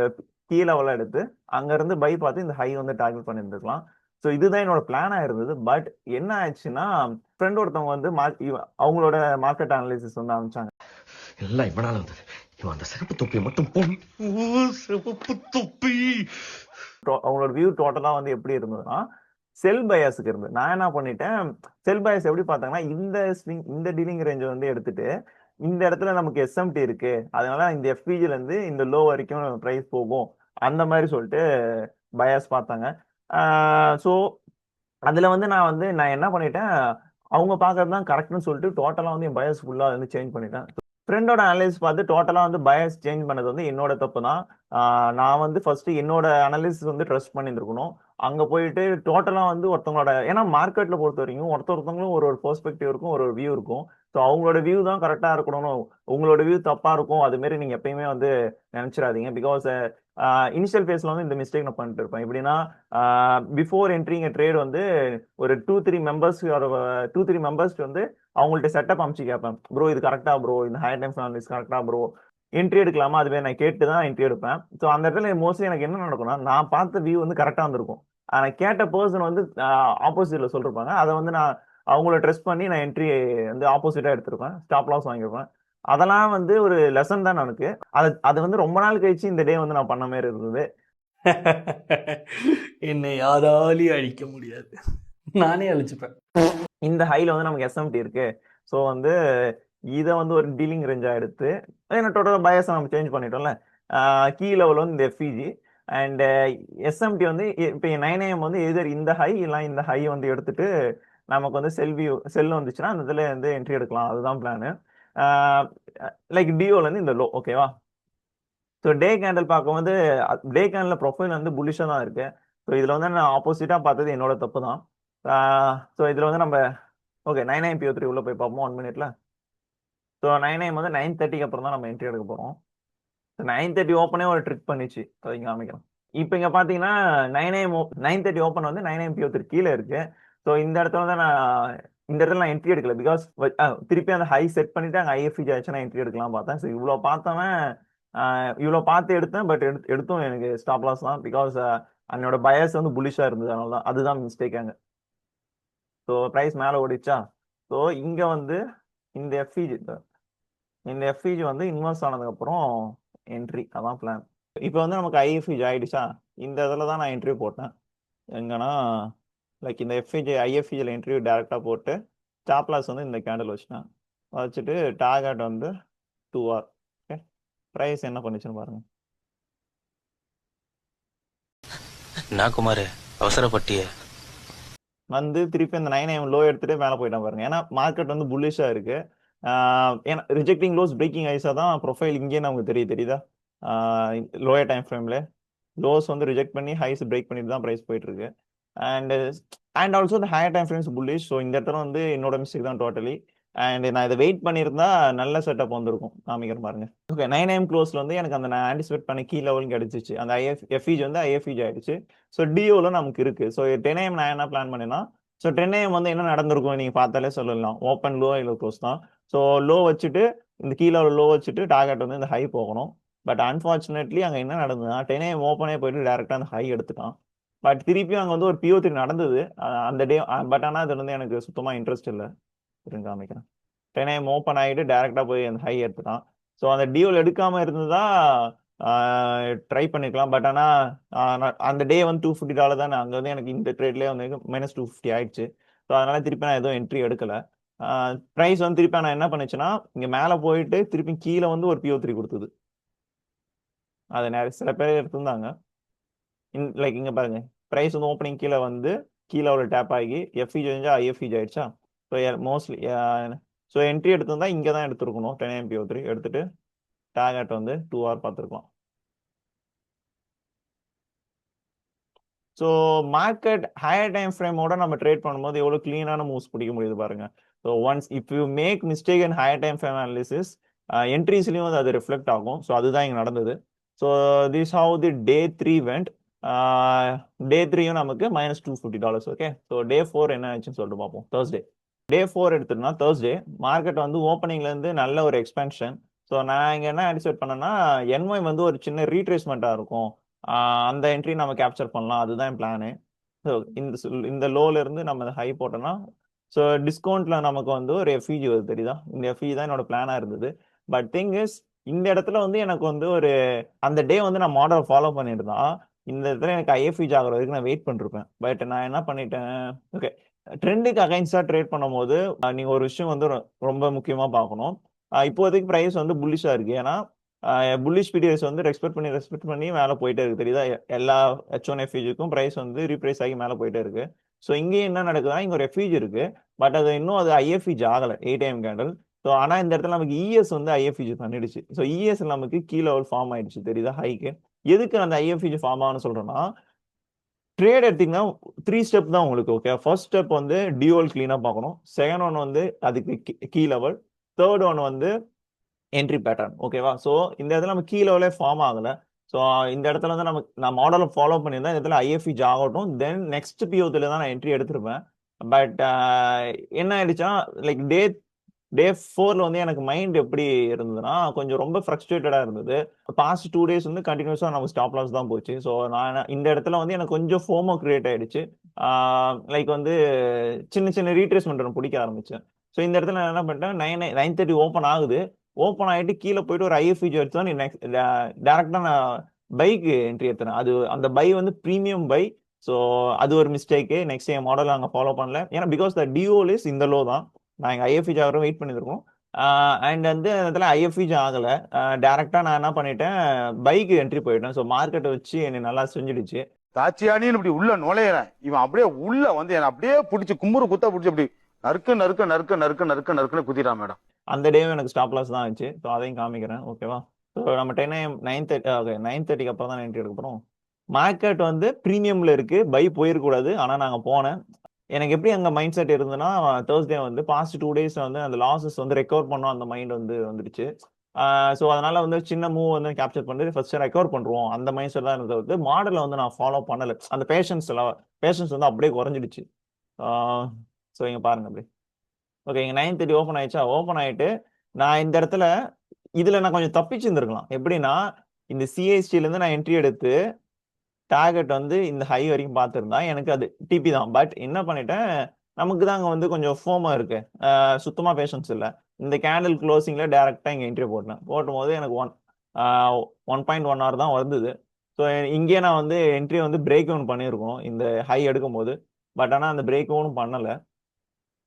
கீ லெவலில் எடுத்து அங்கிருந்து பை பார்த்து இந்த ஹை வந்து டார்கெட் பண்ணியிருந்துக்கலாம். ஸோ இதுதான் என்னோட பிளானா இருந்தது. பட் என்ன ஆச்சுன்னா ஃப்ரெண்ட் ஒருத்தவங்க வந்து அவங்களோட மார்க்கெட் அனாலிசிஸ் வந்து ஆரம்பிச்சாங்க. எல்லாம் இவனால வந்தது. இவன் அந்த சிறப்பு தொப்பியை மட்டும் போய் சிறப்பு தொப்பி அவங்களோட வியூ டோட்டலா வந்து எப்படி இருந்ததுன்னா செல் பயாஸுக்கு இருந்து நான் என்ன பண்ணிட்டேன், செல் பயாஸ் எப்படி பார்த்தாங்கன்னா இந்த டீலிங் ரேஞ்ச் வந்து எடுத்துட்டு இந்த இடத்துல நமக்கு எஸ்எம்டி இருக்கு, அதனால இந்த எஃபிஜில இருந்து இந்த லோ வரைக்கும் பிரைஸ் போகும் அந்த மாதிரி சொல்லிட்டு பயாஸ் பார்த்தாங்க. ஸோ அதுல வந்து நான் என்ன பண்ணிட்டேன், அவங்க பார்க்கறது தான் கரெக்ட்னு சொல்லிட்டு டோட்டலா வந்து என் பயாஸ் ஃபுல்லா வந்து சேஞ்ச் பண்ணிட்டேன். ஃப்ரெண்டோட அனலைஸ் பார்த்து டோட்டலா வந்து பயாஸ் சேஞ்ச் பண்ணது வந்து என்னோட தப்பு தான். நான் வந்து ஃபர்ஸ்ட் என்னோட அனலிசிஸ் வந்து ட்ரஸ்ட் பண்ணியிருக்கணும். அங்க போயிட்டு டோட்டலா வந்து ஒருத்தவங்களோட, ஏன்னா மார்க்கெட்ல பொறுத்த வரைக்கும் ஒருத்தவங்களும் ஒரு பெர்ஸ்பெக்டிவ் இருக்கும், ஒரு வியூ இருக்கும். ஸோ அவங்களோட வியூ தான் கரெக்டா இருக்கணும், உங்களோட வியூ தப்பா இருக்கும் அது மாதிரி நீங்க எப்பயுமே வந்து நினைச்சிடாதீங்க. பிகாஸ் இனிஷியல் ஃபேஸ்ல வந்து இந்த மிஸ்டேக் நான் பண்ணிட்டு இருப்பேன். எப்படின்னா பிஃபோர் என்ட்ரிங் ட்ரேட் வந்து ஒரு 2-3 மெம்பர்ஸ் வந்து அவங்கள்ட்ட செட்டப் அமைச்சு கேட்பேன், ப்ரோ இது கரெக்டா ப்ரோ, இந்த ஹையர் டைம் அனாலிசிஸ் கரெக்டா ப்ரோ, என்ட்ரி எடுக்கலாமா, அதுவே நான் கேட்டு தான் என்ட்ரி எடுப்பேன். ஸோ அந்த இடத்துல மோஸ்ட்லி எனக்கு என்ன நடக்கும்னா நான் பார்த்த வியூ வந்து கரெக்டா வந்திருக்கும், நான் கேட்ட பர்சன் வந்து ஆப்போசிட்ல சொல்லிருப்பாங்க. அதை வந்து நான் அவங்கள ட்ரெஸ்ட் பண்ணி நான் என்ட்ரி வந்து ஆப்போசிட்டா எடுத்திருப்பேன், ஸ்டாப் லாஸ் வாங்கியிருப்பேன். அதெல்லாம் வந்து ஒரு லெசன் தான் எனக்கு. அது வந்து ரொம்ப நாள் கழிச்சு இந்த டே வந்து நான் பண்ண மாதிரி இருந்தது. என்னை யாராலையும் அழிக்க முடியாது, நானே அழிச்சுப்பேன். இந்த ஹைல வந்து நமக்கு எஸ்எம்டி இருக்கு. ஸோ வந்து இதை வந்து ஒரு டீலிங் ரேஞ்சா எடுத்து ஏன்னா டோட்டல் பயஸ் நம்ம சேஞ்ச் பண்ணிட்டோம்ல. கீ லெவல் வந்து இந்த எஃப்இஜி அண்ட் எஸ்எம்டி வந்து இப்போ 9 AM வந்து எதிர் இந்த ஹை இல்லை இந்த ஹை வந்து எடுத்துட்டு நமக்கு வந்து செல் வந்துச்சுன்னா அந்த இதில் வந்து என்ட்ரி எடுக்கலாம், அதுதான் பிளானு. லைக் டிஓல இருந்து இந்த லோ, ஓகேவா? ஸோ டே கேண்டில் பார்க்கும்போது டே கேண்டில் ப்ரொஃபைல் வந்து புல்லிஷாக தான் இருக்கு. ஸோ இதில் வந்து நான் ஆப்போசிட்டாக பார்த்தது என்னோட தப்பு தான். ஸோ இதில் வந்து நம்ம ஓகே 9 AM PO3 உள்ள போய் பார்ப்போம் 1 மினிட்ல. ஸோ 9 AM வந்து 9:30 அப்புறம் தான் நம்ம என்ட்ரி எடுக்க போகிறோம். 9:30 ஓப்பனே ஒரு ட்ரிக் பண்ணிச்சு, அதை இங்கே காமிக்கிறேன். இப்போ இங்கே பார்த்தீங்கன்னா 9:30 ஓப்பன் வந்து 9 AM PO3 கீழே இருக்கு. ஸோ இந்த இடத்துல வந்து இந்த இடத்துல நான் என்ட்ரி எடுக்கல. பிகாஸ் திருப்பி அந்த ஹை செட் பண்ணிட்டு அங்கே ஐஎஃப்இஜி ஆச்சுன்னா என்ட்ரி எடுக்கலாம் பார்த்தேன். ஸோ இவ்வளோ பார்த்தவன் இவ்வளோ பார்த்து எடுத்தேன். பட் எடுத்தும் எனக்கு ஸ்டாப் லாஸ் தான். பிகாஸ் என்னோட பயஸ் வந்து புல்லிஷாக இருந்தது, அதனால தான். அதுதான் மிஸ்டேக் அங்கே. ஸோ ப்ரைஸ் மேலே ஓடிச்சா. ஸோ இங்கே வந்து இந்த எஃப்இஜி வந்து இன்வெஸ்ட் ஆனதுக்கப்புறம் என்ட்ரி, அதான் பிளான். இப்போ வந்து நமக்கு ஐஎஃப்இஜி ஆயிடுச்சா, இந்த இதில் தான் நான் என்ட்ரி போட்டேன். எங்கன்னா லைக் இந்த ஐஎஃப்இஜியில் என்ட்ரி டேரெக்டாக போட்டு ஸ்டாப் லாஸ் வந்து இந்த கேண்டில் வச்சுட்டு டார்கெட் வந்து 2R. ஓகே, ப்ரைஸ் என்ன பண்ணிச்சுன்னு பாருங்க. நான் குமார் அவசரப்பட்டிய வந்து திருப்பி அந்த 9 AM லோ எடுத்துட்டு மேலே போயிட்டான் பாருங்க. ஏன்னா மார்க்கெட் வந்து புல்லிஷா இருக்கு. ஏன்னா ரிஜெக்டிங் லோஸ் பிரேக்கிங் ஐஸா தான் ப்ரொஃபைல் இங்கே நமக்கு தெரியுதா? லோயர் டைம் ஃப்ரேம்ல லோஸ் வந்து ரிஜெக்ட் பண்ணி ஹைஸ் பிரேக் பண்ணிட்டு தான் ப்ரைஸ் போயிட்டு இருக்கு. அண்ட் ஆல்சோ இந்த higher time frames bullish. So இந்த இடத்துல வந்து என்னோட மிஸ்டேக் தான் டோட்டலி. அண்ட் நான் இதை வெயிட் பண்ணியிருந்தா நல்ல செட்டப் வந்திருக்கும், காமிக்கிற பாருங்க. ஓகே, 9 AM க்ளோஸ்ல வந்து எனக்கு அந்த நான் ஆன்டிசிபேட் பண்ண கீ லெவல் கிடைச்சிச்சு. அந்த எஃப்இஜி வந்து ஐஎஃப்இஜி ஆயிடுச்சு. ஸோ டிஓல நமக்கு இருக்கு. ஸோ 10 AM நான் என்ன பிளான் பண்ணேன்னா, ஸோ 10 AM வந்து என்ன நடந்திருக்கும் நீங்க பார்த்தாலே சொல்லலாம், ஓப்பன் லோ இல்லை க்ளோஸ் தான். ஸோ லோ வச்சுட்டு இந்த கீ லெவல் லோ வச்சுட்டு டார்கெட் வந்து இந்த ஹை போகணும். பட் அன்ஃபார்ச்சுனேட்லி அங்கே என்ன நடந்ததுன்னா 10 AM ஓப்பனே போயிட்டு டேரெக்டாக அந்த ஹை எடுத்துட்டான். பட் திருப்பியும் அங்கே வந்து ஒரு PO3 நடந்தது அந்த டே. பட் ஆனால் அது வந்து எனக்கு சுத்தமாக இன்ட்ரெஸ்ட் இல்லை. காமிக்கிறேன். 10 AM ஓப்பன் ஆகிட்டு டேரெக்டாக போய் அந்த ஹை எடுத்துட்டான். ஸோ அந்த டிஓவில் எடுக்காமல் இருந்ததா ட்ரை பண்ணிக்கலாம். பட் ஆனால் அந்த டே வந்து $250 தான். அங்கே வந்து எனக்கு இந்த ட்ரேட்லேயே வந்து -250 ஆயிடுச்சு. ஸோ அதனால திருப்பி நான் எதுவும் என்ட்ரி எடுக்கலை. ப்ரைஸ் வந்து திருப்பி நான் என்ன பண்ணுச்சுன்னா இங்கே மேலே போயிட்டு திருப்பி கீழே வந்து ஒரு PO3 கொடுத்தது. அது நிறைய சில பேர் எடுத்திருந்தாங்க. லைக் இங்கே பாருங்க, ப்ரைஸ் வந்து ஓப்பனிங் கீழே வந்து கீழே ஒரு டேப் ஆகி எஃப்இஜி ஐஎஃப்இஜி ஆயிடுச்சா. ஸோ மோஸ்ட்லி ஸோ என்ட்ரி எடுத்திருந்தா இங்கே தான் எடுத்துருக்கணும். 10 AM PO3 எடுத்துட்டு டார்கெட் வந்து 2R பார்த்துருக்கலாம். ஸோ மார்க்கெட் ஹையர் டைம் ஃப்ரேமோட நம்ம ட்ரேட் பண்ணும்போது எவ்வளோ க்ளீனான மூவ்ஸ் பிடிக்க முடியுது பாருங்க. So once if you make mistake in higher time frame analysis என்ட்ரிஸ்லையும் வந்து அது ரிஃப்ளெக்ட் ஆகும். ஸோ அதுதான் இங்கே நடந்தது. So this how the day 3 went. Day 3யும் நமக்கு -$250. ஓகே, ஸோ டே 4 என்ன ஆச்சுன்னு சொல்லிட்டு பார்ப்போம். Thursday டே 4 எடுத்துட்டோம்னா Thursday மார்க்கெட் வந்து ஓப்பனிங்லேருந்து நல்ல ஒரு எக்ஸ்பென்ஷன். ஸோ நான் இங்கே என்ன ஆன்டிசிபேட் பண்ணேன்னா NY வந்து ஒரு சின்ன ரீட்ரேஸ்மெண்ட்டாக இருக்கும். அந்த என்ட்ரி நம்ம கேப்சர் பண்ணலாம், அதுதான் என் பிளானு. ஸோ இந்த லோல இருந்து நம்ம ஹை போட்டோம்னா ஸோ டிஸ்கவுண்ட்ல நமக்கு வந்து ஒரு எஃப்இஜி வருது, தெரியுதா? இந்த எஃப்இஜி தான் என்னோட பிளானா இருந்தது. பட் திங் இஸ் இந்த இடத்துல வந்து எனக்கு வந்து ஒரு அந்த டே வந்து நான் மாடல் ஃபாலோ பண்ணியிருந்தா இந்த இடத்துல எனக்கு ஐஎஃப்இஜி ஆகிற வரைக்கும் நான் வெயிட் பண்ணிருப்பேன். பட் நான் என்ன பண்ணிட்டேன், ஓகே, ட்ரெண்டுக்கு அகைன்ஸ்டா ட்ரேட் பண்ணும்போது நீங்க ஒரு விஷயம் வந்து ரொம்ப முக்கியமா பார்க்கணும். இப்போதைக்கு பிரைஸ் வந்து புல்லிஷா இருக்கு. ஏன்னா புல்லிஷ் பீரியட்ஸ் வந்து ரெஸ்பெக்ட் பண்ணி மேலே போயிட்டே இருக்கு, தெரியுதா? எல்லா H1FEGக்கும் பிரைஸ் வந்து ரீப்ரைஸ் ஆகி மேலே போயிட்டே இருக்கு. ஸோ இங்கேயும் என்ன நடக்குதுன்னா இங்க ஒரு எஃப்இஜி இருக்கு, பட் அது இன்னும் அது ஐஎஃப்இஜி ஆகலை 8 AM கேண்டல். ஸோ ஆனால் இந்த இடத்துல நமக்கு இஎஸ் வந்து ஐஎஃப்இஜி பண்ணிடுச்சு. ஸோ இஎஸ் நமக்கு கீ லெவல் ஃபார்ம் ஆயிடுச்சு, தெரியுதா? ஹைக்கு எதுக்கு அந்த ஐஎஃப்இஜி ஃபார்ம் ஆகும்னு சொல்றேன்னா, ட்ரேட் எடுத்தீங்கன்னா 3 ஸ்டெப் தான் உங்களுக்கு. ஓகே, ஃபர்ஸ்ட் ஸ்டெப் வந்து டிஓல் கிளீனா பார்க்கணும். செகண்ட் ஒன் வந்து அதுக்கு கீ லெவல். தேர்ட் ஒன் வந்து என்ட்ரி பேட்டர்ன். ஓகேவா? ஸோ இந்த இடத்துல நம்ம கீ லெவலே ஃபார்ம் ஆகலை. ஸோ இந்த இடத்துல வந்து நான் மாடலை ஃபாலோ பண்ணியிருந்தேன். இந்த இடத்துல ஐஎஃப்இஜி ஆகட்டும், தென் நெக்ஸ்ட் பிஓத்தில் தான் நான் என்ட்ரி எடுத்திருப்பேன். பட் என்ன ஆயிடுச்சுன்னா லைக் டே 4ல வந்து எனக்கு மைண்ட் எப்படி இருந்ததுன்னா கொஞ்சம் ரொம்ப ஃப்ரஸ்ட்ரேட்டடாக இருந்தது. பாஸ்ட் 2 days வந்து கண்டினியூஸாக நமக்கு ஸ்டாப் லாஸ் தான் போச்சு. ஸோ நான் இந்த இடத்துல வந்து எனக்கு கொஞ்சம் ஃபோமோ கிரியேட் ஆயிடுச்சு. லைக் வந்து சின்ன சின்ன ரீட்ரேஸ்மெண்ட் பிடிக்க ஆரம்பிச்சேன். ஸோ இந்த இடத்துல நான் என்ன பண்ணிட்டேன், 9:30 ஓப்பன் ஆகுது. ஓப்பன் ஆகிட்டு கீழே போயிட்டு ஒரு ஐஎஃப்இஜி எடுத்து தான் நீ நெக்ஸ்ட் டேரக்டாக நான் பைக்கு என்ட்ரி எடுத்துறேன். அது அந்த பை வந்து ப்ரீமியம் பை. ஸோ அது ஒரு மிஸ்டேக்கு. நெக்ஸ்ட் என் மாடல் நாங்கள் ஃபாலோ பண்ணல. ஏன்னா பிகாஸ் த டிஓல் இஸ் இந்த லோ தான். நான் எங்கள் ஐஎஃப்இஜி ஆகிற வெயிட் பண்ணியிருக்கோம். அண்ட் வந்து அந்த இடத்துல ஐஎஃப்இஜி ஆகலை. டேரெக்டாக நான் என்ன பண்ணிட்டேன், பைக்கு என்ட்ரி போயிட்டேன். ஸோ மார்க்கெட்டை வச்சு என்னை நல்லா செஞ்சிடுச்சு. தாச்சியானின்னு இப்படி உள்ள நுழையிறேன், இவன் அப்படியே உள்ள வந்து என்ன அப்படியே பிடிச்சி கும்புறு குத்த பிடிச்சி அப்படி நறுக்குன்னு குத்திட்டான் மேடம். அந்த டேவும் எனக்கு ஸ்டாப் லாஸ் தான் ஆச்சு. ஸோ அதையும் காமிக்கிறேன், ஓகேவா? ஸோ நம்ம 10 AM 9:30 ஓகே 9:30க்கு அப்புறம் தான் என்ட்ரி எடுக்க போகிறோம். மார்க்கெட் வந்து ப்ரீமியமில் இருக்குது, பை போயிருக்கூடாது. ஆனால் நாங்கள் போனேன். எனக்கு எப்படி அங்கே மைண்ட் செட் இருந்ததுன்னா, Thursday வந்து பாஸ்ட் 2 days வந்து அந்த லாஸஸ் வந்து ரெக்கவர் பண்ணோம், அந்த மைண்ட் வந்து வந்துடுச்சு. ஸோ அதனால வந்து சின்ன மூவ் வந்து கேப்சர் பண்ணிட்டு ஃபர்ஸ்ட் ரெக்கவர் பண்ணுறோம், அந்த மைண்ட் செட் தான் இருந்தது. வந்து மாடலை வந்து நான் ஃபாலோ பண்ணலை. அந்த பேஷன்ஸ் வந்து அப்படியே குறைஞ்சிடுச்சு. ஸோ இங்கே பாருங்க அப்படி. ஓகே, இங்கே 9:30 ஓப்பன் ஆயிடுச்சா? ஓப்பன் ஆகிட்டு நான் இந்த இடத்துல இதில் நான் கொஞ்சம் தப்பிச்சு இருந்திருக்கலாம். எப்படின்னா இந்த சிஎஸ்டிலேருந்து நான் என்ட்ரி எடுத்து டார்கெட் வந்து இந்த ஹை வரைக்கும் பார்த்துருந்தா எனக்கு அது டிபி தான். பட் என்ன பண்ணிட்டேன், நமக்கு தான் அங்கே வந்து கொஞ்சம் ஃபோமா இருக்கு, சுத்தமாக பேஷன்ஸ் இல்லை. இந்த கேண்டில் க்ளோசிங்கில் டேரெக்டாக இங்கே என்ட்ரி போட்டும் போது எனக்கு 1.1 hour தான் வந்தது. ஸோ இங்கே நான் வந்து என்ட்ரி வந்து பிரேக் டவுன் பண்ணியிருக்கணும் இந்த ஹை எடுக்கும் போது. பட் ஆனால் அந்த பிரேக் டவுனும் பண்ணலை.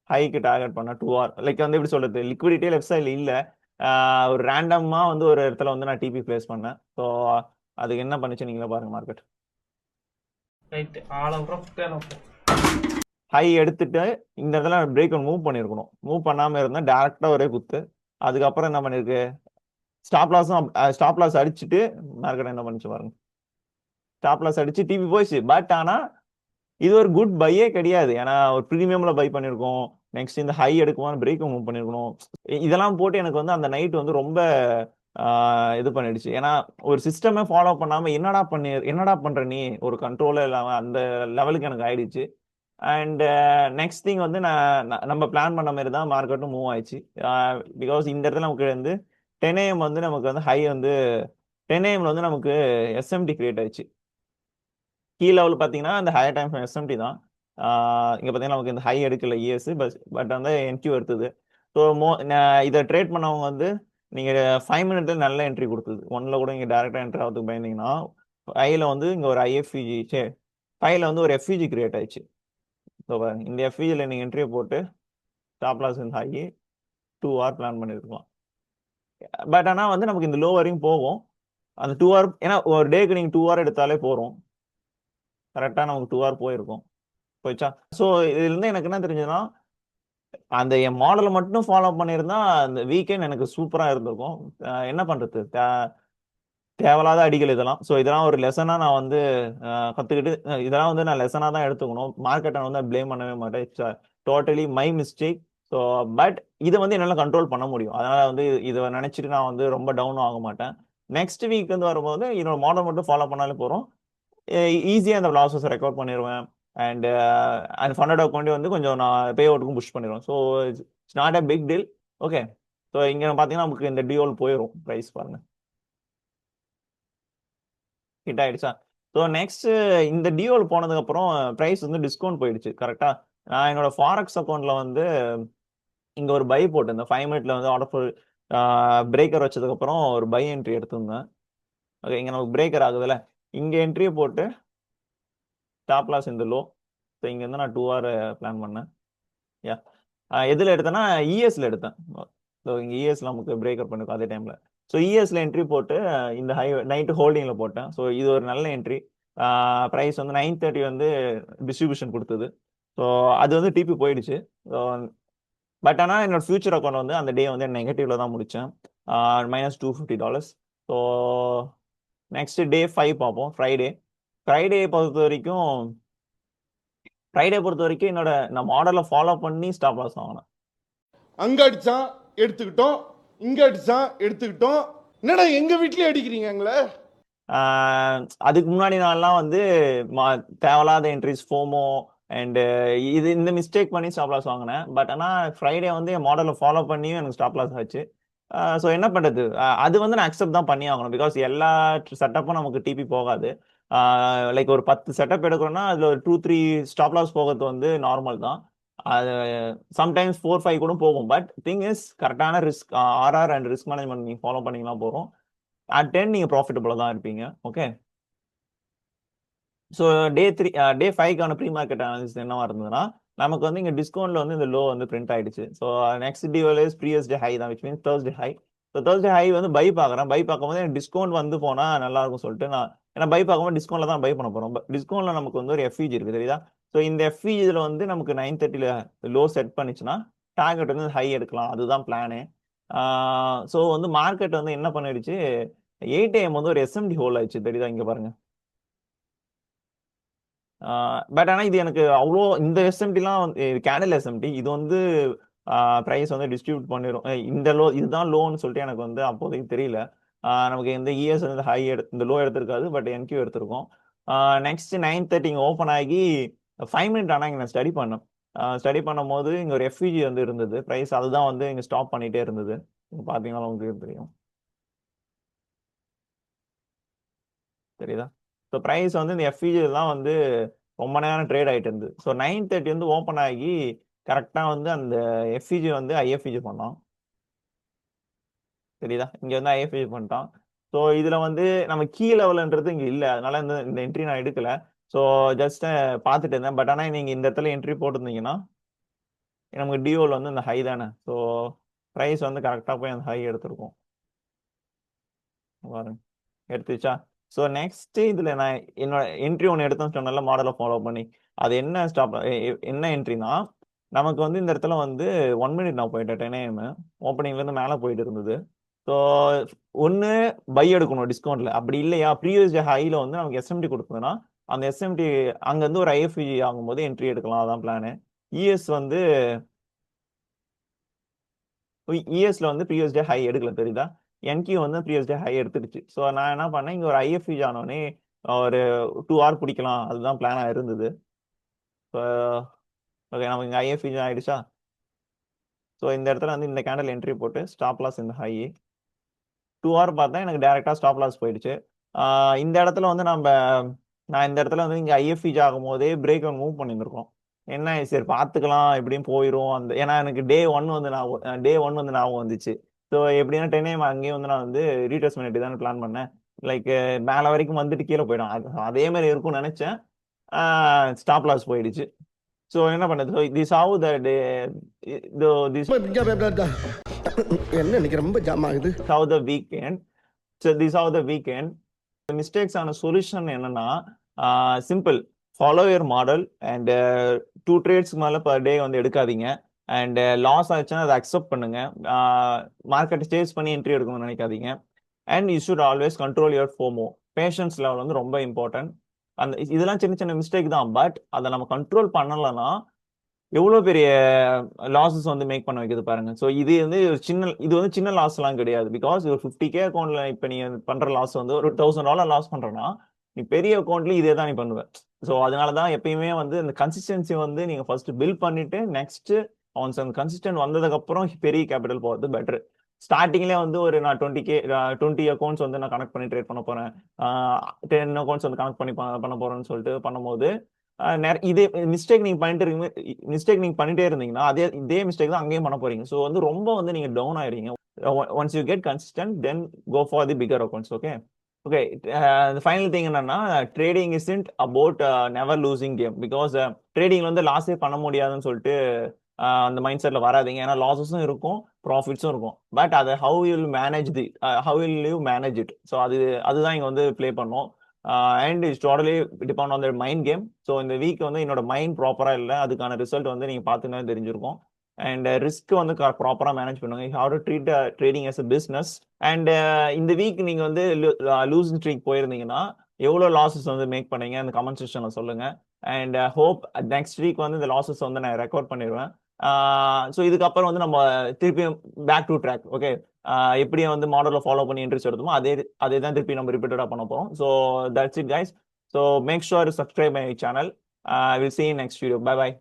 ஹைக்கு டார்கெட் பண்ண 2 hour லைக் வந்து எப்படி சொல்றது, லிக்விடிட்டி லெஃப்ட் சைடில் இல்லை. ஒரு ரேண்டமா வந்து ஒரு இடத்துல வந்து நான் டிபி பிளேஸ் பண்ணேன். ஸோ அதுக்கு என்ன பண்ணுச்சு நீங்களே பாருங்க. மார்க்கெட் ஹை எடுத்துட்டு இந்த இடத்துல பிரேக் ஒன் மூவ் பண்ணியிருக்கணும். மூவ் பண்ணாமல் இருந்தால் டேரெக்டாக ஒரே குத்து. அதுக்கப்புறம் என்ன பண்ணிருக்கு, ஸ்டாப் லாஸ் அடிச்சுட்டு மார்க்கெட் என்ன பண்ணிச்சு பாருங்க. ஸ்டாப் லாஸ் அடிச்சு டிபி போயிடுச்சு. பட் ஆனால் இது ஒரு குட் பையே கிடையாது. ஏன்னா ஒரு ப்ரீமியம்ல பை பண்ணியிருக்கோம். நெக்ஸ்ட் இந்த ஹை எடுக்குமான்னு பிரேக் மூவ் பண்ணியிருக்கணும். இதெல்லாம் போட்டு எனக்கு வந்து அந்த நைட் வந்து ரொம்ப இது பண்ணிடுச்சு. ஏன்னா ஒரு சிஸ்டமே ஃபாலோ பண்ணாம என்னடா பண்ற நீ, ஒரு கண்ட்ரோலே இல்லாம அந்த லெவலுக்கு எனக்கு ஆயிடுச்சு. அண்ட் நெக்ஸ்ட் திங் வந்து நம்ம பிளான் பண்ண மாதிரி தான் மார்க்கெட்டும் மூவ் ஆயிடுச்சு. பிகாஸ் இந்த இடத்துல நமக்கு வந்து 10 AM வந்து நமக்கு வந்து ஹை வந்து 10 AMல வந்து நமக்கு எஸ்எம்டி கிரியேட் ஆயிடுச்சு. கீ லெவல் பார்த்தீங்கன்னா அந்த ஹையர் டைம் எஸ்எம்டி தான். இங்கே பார்த்தீங்கன்னா நமக்கு இந்த ஹை எடுக்கல இஎஸ், பட் வந்து என்கியூ எடுத்தது. ஸோ இதை ட்ரேட் பண்ணவங்க வந்து நீங்கள் 5 minutes நல்ல என்ட்ரி கொடுத்தது. 1ல் கூட இங்கே டேரெக்டாக என்ட்ரி ஆகிறதுக்கு பயந்தீங்கன்னா 5ல் வந்து இங்கே ஒரு ஐஎஃப்இஜி 5ல் வந்து ஒரு எஃப்இஜி கிரியேட் ஆயிடுச்சு. ஸோ இந்த எஃப்இஜியில் நீங்கள் என்ட்ரியை போட்டு ஸ்டாப் லாஸ் இந்த ஆகி 2 hour பிளான் பண்ணியிருக்கலாம். பட் ஆனால் வந்து நமக்கு இந்த லோ வரையும் போகும். அந்த 2 hour, ஏன்னா ஒரு டேக்கு நீங்கள் 2 hour எடுத்தாலே போகிறோம். கரெக்டாக நமக்கு 2 hour போயிடுச்சா? ஸோ இதுலேருந்து எனக்கு என்ன தெரிஞ்சதுன்னா, அந்த என் மாடலை மட்டும் ஃபாலோ பண்ணியிருந்தா அந்த வீக்கெண்ட் எனக்கு சூப்பராக இருந்திருக்கும். என்ன பண்ணுறது, தேவையில்லாத அடிகள் இதெல்லாம். ஸோ இதெல்லாம் ஒரு லெசனாக நான் வந்து கற்றுக்கிட்டு இதெல்லாம் வந்து நான் லெசனாக தான் எடுத்துக்கணும். மார்க்கெட்டை வந்து ப்ளேம் பண்ணவே மாட்டேன். It's totally my mistake. So but இதை வந்து என்னால் கண்ட்ரோல் பண்ண முடியும். அதனால் வந்து இதை நினச்சிட்டு நான் வந்து ரொம்ப டவுனும் ஆக மாட்டேன். நெக்ஸ்ட் வீக் வந்து வரும்போது என்னோட மாடல் மட்டும் ஃபாலோ பண்ணாலே போகிறோம். ஈஸியாக அந்த லாஸஸ் ரெக்கவர் பண்ணிடுவேன். அண்ட் அந்த ஃபண்டட் அக்கௌண்ட்டே வந்து கொஞ்சம் நான் பே அவுட்டுக்கும் புஷ் பண்ணிடுவேன். So it's not a big deal. Okay. So இங்கே பார்த்தீங்கன்னா நமக்கு இந்த டியோல் போயிடும். ப்ரைஸ் பாருங்க ஹிட் ஆயிடுச்சா. ஸோ நெக்ஸ்ட் இந்த டியோல் போனதுக்கப்புறம் ப்ரைஸ் வந்து டிஸ்கவுண்ட் போயிடுச்சு. கரெக்டாக நான் என்னோட ஃபாரெக்ஸ் அக்கௌண்ட்டில் வந்து இங்கே ஒரு பை போட்டு இந்த 5 மினிட்ல வந்து ஆர்டர் பிரேக்கர் வச்சதுக்கப்புறம் ஒரு பை என்ட்ரி எடுத்திருந்தேன். ஓகே, இங்கே நமக்கு பிரேக்கர் ஆகுதுல்ல, இங்கே என்ட்ரியை போட்டு ஸ்டாப் லாஸ் இந்த லோ. ஸோ இங்கே வந்து நான் 2 hour பிளான் பண்ணேன். யா எதில் எடுத்தேன்னா இஎஸ்ல எடுத்தேன். ஸோ இங்கே இஎஸ்ல நமக்கு பிரேக்கர் பண்ணிருக்கோம் அதே டைமில். ஸோ இஎஸ்ல என்ட்ரி போட்டு இந்த நைட்டு ஹோல்டிங்கில் போட்டேன். ஸோ இது ஒரு நல்ல என்ட்ரி. ப்ரைஸ் வந்து 9:30 வந்து டிஸ்ட்ரிபியூஷன் கொடுத்தது. ஸோ அது வந்து டிபி போயிடுச்சு. ஸோ பட் ஆனால் என்னோட ஃபியூச்சர் அக்கௌண்ட் வந்து அந்த டே வந்து நெகட்டிவ்ல தான் முடித்தேன். -$250. ஸோ நெக்ஸ்ட் டே 5 பார்ப்போம். ஃப்ரைடே பொறுத்த வரைக்கும் என்னோட நான் மாடலை ஃபாலோ பண்ணி ஸ்டாப் லாஸ் வாங்கினேன். அங்க அடிச்சான் எடுத்துக்கிட்டோம், இங்க அடிச்சான் எடுத்துக்கிட்டோம். என்னடா எங்க வீட்லயே அடிக்கிறீங்க எங்களை? அதுக்கு முன்னாடி நாள்லாம் வந்து தேவையில்லாத என்ட்ரிஸ் ஃபோமோ அண்ட் இந்த மிஸ்டேக் பண்ணி ஸ்டாப் லாஸ் வாங்கினேன். பட் ஆனால் ஃப்ரைடே வந்து என் மாடலை ஃபாலோ பண்ணியும் எனக்கு ஸ்டாப் லாஸ் ஆச்சு. ஸோ என்ன பண்ணுறது, அது வந்து நான் அக்செப்ட் தான் பண்ணி ஆகணும். பிகாஸ் எல்லா செட்டப்பும் நமக்கு டிபி போகாது. லைக் ஒரு 10 செட்டப் எடுக்கிறோம்னா அதில் ஒரு 2-3 ஸ்டாப் லாஸ் போகிறது வந்து நார்மல் தான். அது சம்டைம்ஸ் 4-5 கூட போகும். பட் திங் இஸ் கரெக்டான risk RR and risk management நீங்கள் ஃபாலோ பண்ணிங்கன்னா போகிறோம். அட் 10 நீங்கள் ப்ராஃபிட்டபுளாக தான் இருப்பீங்க. ஓகே. ஸோ டே 5க்கான ப்ரீ மார்க்கெட் அனாலிசிஸ் என்னவா இருந்ததுன்னா, நமக்கு வந்து இங்கே டிஸ்கவுண்ட்ல வந்து இந்த லோ வந்து பிரிண்ட் ஆயிடுச்சு. So next rule is previous day high தான், which means Thursday high. So Thursday high வந்து பை பார்க்குறேன். பை பார்க்கும்போது எனக்கு டிஸ்கவுண்ட் வந்து போனால் நல்லா இருக்கும் சொல்லிட்டு நான் ஏன்னா பை பார்க்கும்போது டிஸ்கவுண்ட்ல தான் பை பண்ண போகிறோம். டிஸ்கவுண்ட்ல நமக்கு வந்து ஒரு எஃப்இஜி இருக்குது, தெரியுதா? ஸோ இந்த எஃப்இஜி இதில் வந்து நமக்கு 9:30 லோ செட் பண்ணிச்சுன்னா டார்கெட் வந்து ஹை எடுக்கலாம். அதுதான் பிளானு. ஸோ வந்து மார்க்கெட் வந்து என்ன பண்ணிடுச்சு, 8 AM வந்து ஒரு எஸ்எம்டி ஹோல் ஆயிடுச்சு, தெரியுதா? இங்கே பாருங்க. பட் ஆனால் இது எனக்கு அவ்வளோ இந்த எஸ்எம்டிலாம் வந்து கேண்டில் எஸ்எம்டி இது வந்து ப்ரைஸ் வந்து டிஸ்ட்ரிபியூட் பண்ணிடும். இந்த லோ இதுதான் லோன்னு சொல்லிட்டு எனக்கு வந்து அப்போதைக்கு தெரியல. நமக்கு இந்த இஎஸ் வந்து ஹை இந்த லோ எடுத்திருக்காது, பட் என்கியூ எடுத்திருக்கோம். நெக்ஸ்ட் 9:30 இங்கே ஓப்பன் ஆகி 5 மினிட் ஆனால் இங்கே நான் ஸ்டடி பண்ணேன். ஸ்டடி பண்ணும் போது இங்கே ஒரு எஃப்இஜி வந்து இருந்தது. ப்ரைஸ் அதுதான் வந்து இங்கே ஸ்டாப் பண்ணிகிட்டே இருந்தது. பார்த்தீங்கன்னா உங்களுக்கு தெரியும், தெரியுதா? ஸோ ப்ரைஸ் வந்து இந்த எஃப்இஜி தான் வந்து ரொம்ப நேரம் ட்ரேட் ஆகிட்டு இருந்தது. ஸோ 9:30 வந்து ஓப்பன் ஆகி கரெக்டாக வந்து அந்த எஃப்இஜி வந்து ஐஎஃப்இஜி பண்ணோம், தெரியுதா? இங்கே வந்து ஐஎஃப்இஜி பண்ணிட்டான். ஸோ இதில் வந்து நம்ம கீ லெவல்ன்றது இங்கே இல்லை, அதனால இந்த என்ட்ரி நான் எடுக்கலை. ஸோ ஜஸ்ட் பார்த்துட்டு இருந்தேன். பட் ஆனால் நீங்கள் இந்த இடத்துல என்ட்ரி போட்டிருந்தீங்கன்னா நமக்கு டிஓவில் வந்து இந்த ஹை தானே. ஸோ ப்ரைஸ் வந்து கரெக்டாக போய் அந்த ஹை எடுத்துருக்கோம் பாருங்க, எடுத்துச்சா? ஸோ நெக்ஸ்ட் இதில் நான் என்னோட என்ட்ரி ஒன்று எடுத்தேன்னு சொன்னால மாடலை ஃபாலோ பண்ணி அது என்ன என்ட்ரினா, நமக்கு வந்து இந்த இடத்துல வந்து 1 மினிட் நான் போயிட்டேன். 10 AM ஓப்பனிங்லேருந்து மேலே போயிட்டு இருந்தது. ஸோ ஒன்று பை எடுக்கணும் டிஸ்கவுண்ட்டில், அப்படி இல்லையா ப்ரீவியஸ் டே ஹையில் வந்து நமக்கு எஸ்எம்டி கொடுத்ததுன்னா அந்த எஸ்எம்டி அங்கேருந்து ஒரு ஐஎஃப்இஜி ஆகும்போது என்ட்ரி எடுக்கலாம், அதான் பிளானு. இஎஸ்ல வந்து ப்ரீவியஸ் டே ஹை எடுக்கல, தெரியுதா? என்கியூ வந்து ப்ரீவியஸ் டே ஹை எடுத்துடுச்சு. ஸோ நான் என்ன பண்ணேன், இங்கே ஒரு ஐஎஃப்இஜி ஆனோடனே ஒரு 2 hour பிடிக்கலாம், அதுதான் பிளானாக இருந்தது. ஸோ ஓகே, நமக்கு இங்கே ஐஎஃப்இஜி ஆகிடுச்சா? ஸோ இந்த இடத்துல வந்து இந்த கேண்டில் என்ட்ரி போட்டு ஸ்டாப் லாஸ் இந்த ஹை 2 hour பார்த்தா எனக்கு டேரெக்டாக ஸ்டாப் லாஸ் போயிடுச்சு. இந்த இடத்துல வந்து நான் இந்த இடத்துல வந்து இங்கே ஐஎஃப்இஜி ஆகும் போதே பிரேக் ஒன் மூவ் பண்ணியிருந்திருக்கோம். என்ன சரி பார்த்துக்கலாம் எப்படியும் போயிடும் அந்த, ஏன்னா எனக்கு டே ஒன் வந்து ஞாபகம் வந்துச்சு. ஸோ எப்படின்னா 10 AM அங்கேயும் வந்து நான் வந்து ரீட்ரெஸ் பண்ணிட்டு தானே பிளான் பண்ணேன். லைக் மேலே வரைக்கும் வந்துட்டு கீழே போயிடும், அதே மாதிரி இருக்கும்னு நினச்சேன். ஸ்டாப் லாஸ் போயிடுச்சு. ஸோ என்ன பண்ணுறது, so this how the day என்ன இன்னைக்கு ரொம்ப ஜாம் ஆகுது. How the weekend. So this how the weekend mistakes ஆன சொல்யூஷன் என்னன்னா, simple, follow your model and 2 trades மேலே பர் டே வந்து எடுக்காதீங்க. அண்ட் லாஸ் ஆச்சுன்னா அதை அக்செப்ட் பண்ணுங்க. மார்க்கெட்டை சேஸ் பண்ணி என்ட்ரி எடுக்கணும்னு நினைக்காதீங்க. And you should always control your FOMO. Patience level வந்து ரொம்ப இம்பார்ட்டன்ட். அந்த இதெல்லாம் சின்ன சின்ன மிஸ்டேக் தான், பட் அதை நம்ம கண்ட்ரோல் பண்ணலைன்னா எவ்வளோ பெரிய லாஸஸ் வந்து மேக் பண்ண வைக்குது பாருங்க. ஸோ இது வந்து இது வந்து சின்ன லாஸ்லாம் கிடையாது. பிகாஸ் ஒரு 50K அக்கௌண்ட்ல இப்போ நீ பண்ற லாஸ் வந்து ஒரு $1000 லாஸ் பண்றேன்னா நீ பெரிய அக்கௌண்ட்லயும் இதே தான் நீ பண்ணுவ. ஸோ அதனால தான் எப்பயுமே வந்து இந்த கன்சிஸ்டன்சி வந்து நீங்க ஃபர்ஸ்ட் பில்ட் பண்ணிட்டு நெக்ஸ்ட் ஒன்ஸ் அந்த கன்சிஸ்டன்ட் வந்ததுக்கு அப்புறம் பெரிய கேபிட்டல் போகிறது பெட்டர். ஸ்டார்டிங்லேயே வந்து ஒரு நான் 20 அக்கௌண்ட்ஸ் வந்து நான் கனெக்ட் பண்ணி ட்ரேட் பண்ண போறேன், 10 அக்கௌண்ட்ஸ் வந்து கனெக்ட் பண்ணி பண்ண போறேன்னு சொல்லிட்டு பண்ணும்போது இதே மிஸ்டேக் நீங்க பண்ணிட்டே இருந்தீங்கன்னா இதே மிஸ்டேக் தான் அங்கேயும் பண்ண போறீங்க. ஸோ வந்து ரொம்ப வந்து நீங்க டவுன் ஆயிருங்க. Once you get consistent then go for the bigger accounts. Okay final thing என்னன்னா, trading isn't about never losing game. Because ட்ரேடிங்ல வந்து லாஸே பண்ண முடியாதுன்னு சொல்லிட்டு அந்த மைண்ட் செட்ல வராதிங்க. ஏன்னா லாஸஸும் இருக்கும் ப்ராஃபிட்ஸும் இருக்கும். பட் அதை how will manage it. So அதுதான் இங்க வந்து ப்ளே பண்ணும். And it's totally depend on the mind game. So இந்த வீக் வந்து என்னோட மைண்ட் ப்ராப்பரா இல்லை, அதுக்கான ரிசல்ட் வந்து நீங்க பார்த்துன்னு தெரிஞ்சிருக்கும். அண்ட் ரிஸ்க் வந்து ப்ராப்பரா மேனேஜ் பண்ணுங்க. How to treat trading as a business. And இந்த வீக் நீங்க வந்து லூஸ் ஸ்ட்ரீக் போயிருந்தீங்கன்னா எவ்வளோ லாஸஸ் வந்து மேக் பண்ணீங்க அந்த கமெண்ட் செக்ஷன்ல சொல்லுங்க. அண்ட் ஹோப் நெக்ஸ்ட் வீக் வந்து இந்த லாஸஸ் வந்து நான் ரெக்கார்ட் பண்ணிடுவேன். ஸோ இதுக்கப்புறம் வந்து நம்ம திருப்பியும் பேக் டு ட்ராக். ஓகே, எப்படி வந்து மாடலை ஃபாலோ பண்ணி இன்ட்ரெஸ்ட் எடுத்தோமோ அதே தான் திருப்பி நம்ம ரிப்பீட்டடாக பண்ண போகிறோம். So that's it guys. So make sure to subscribe my channel. I will see you in next video. Bye bye.